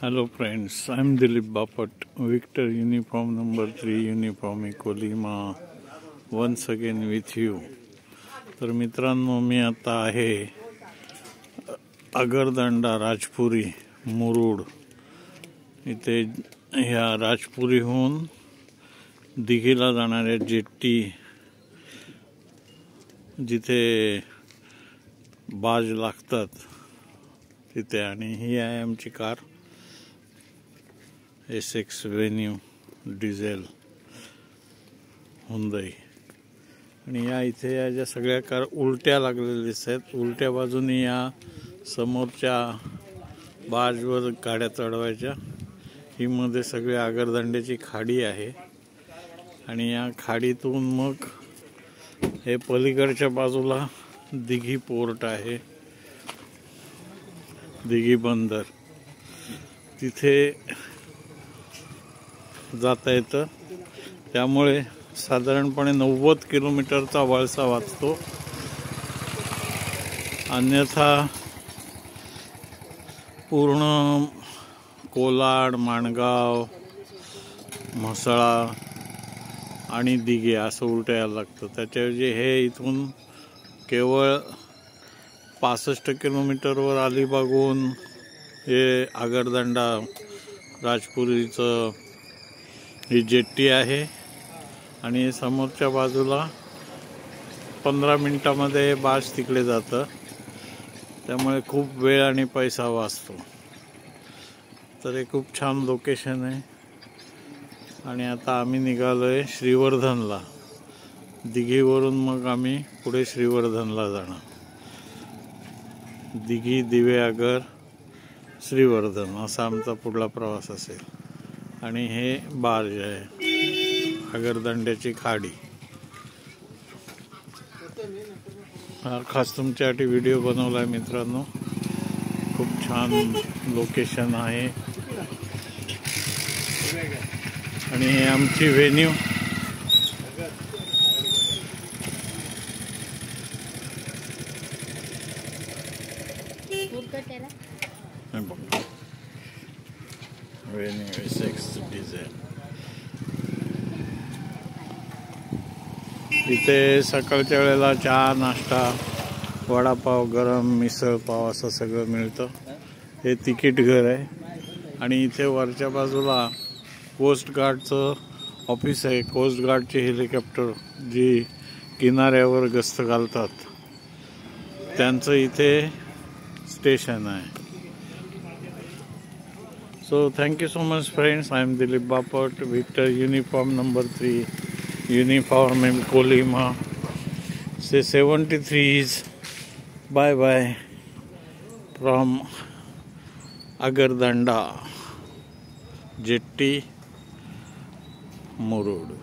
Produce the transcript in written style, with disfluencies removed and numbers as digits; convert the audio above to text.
Hello friends, I am Dilip Bapat, Victor uniform number 3 uniform Colima once again with you. तर मित्रांनो, मी आता आहे आगरदांडा राजपुरी मुरुड इथे. ह्या राजपुरीहून दिघीला जाणाऱ्या जेट्टी जिथे बाज लागतात तिथे, आणि ही आहे आमची car SX venue diesel Hyundai. आणि या इथे या ज्या सगळ्या कार उलट्या लागलेल्या दिसतात. उलट्या बाजूनी या समोरच्या बाजवर गाड्या चढवायच्या. ही मध्ये सगळे आगरदांड्याची खाडी आहे आणि या खाडीतून मग हे पलीकडच्या बाजूला दिघी पोर्ट आहे, दिघी बंदर, तिथे जाता येतं. त्यामुळे साधारणपणे 90 किलोमीटरचा वळसा वाचतो. अन्यथा पूर्ण कोलाड, माणगाव, म्हसळा आणि दिघे असं उलटं यायला लागतं. त्याच्याऐवजी हे इथून केवळ 65 किलोमीटरवर अलिबागहून हे आगरदांडा राजपुरीचं ही जेट्टी आहे आणि समोरच्या बाजूला 15 मिनिटामध्ये बाज तिकडे जातं. त्यामुळे खूप वेळ आणि पैसा वाचतो. तर हे खूप छान लोकेशन आहे. आणि आता आम्ही निघालोय श्रीवर्धनला. दिघीवरून मग आम्ही पुढे श्रीवर्धनला जाणार. दिघी, दिवेआगर, श्रीवर्धन असा आमचा पुढला प्रवास असेल. आणि हे बार्ज आहे, आगरदांड्याची खाडी. हा खास तुमच्यासाठी व्हिडिओ बनवला आहे मित्रांनो. खूप छान लोकेशन आहे. आणि हे आमची व्हेन्यू. Venue SX diesel. इथे सकाळच्या वेळेला चहा, नाश्ता, वडापाव, गरम मिसळ पाव असं सगळं मिळतं. हे तिकीट घर आहे. आणि इथे वरच्या बाजूला कोस्ट गार्डचं ऑफिस आहे. कोस्ट गार्डचे हेलिकॉप्टर जी किनाऱ्यावर गस्त घालतात त्यांचं इथे स्टेशन आहे. So thank you so much friends. I am Dilip Bapat, Victor uniform number 3 uniform in Colima. Say 73s. Bye bye from Agardanda Jetty Murud.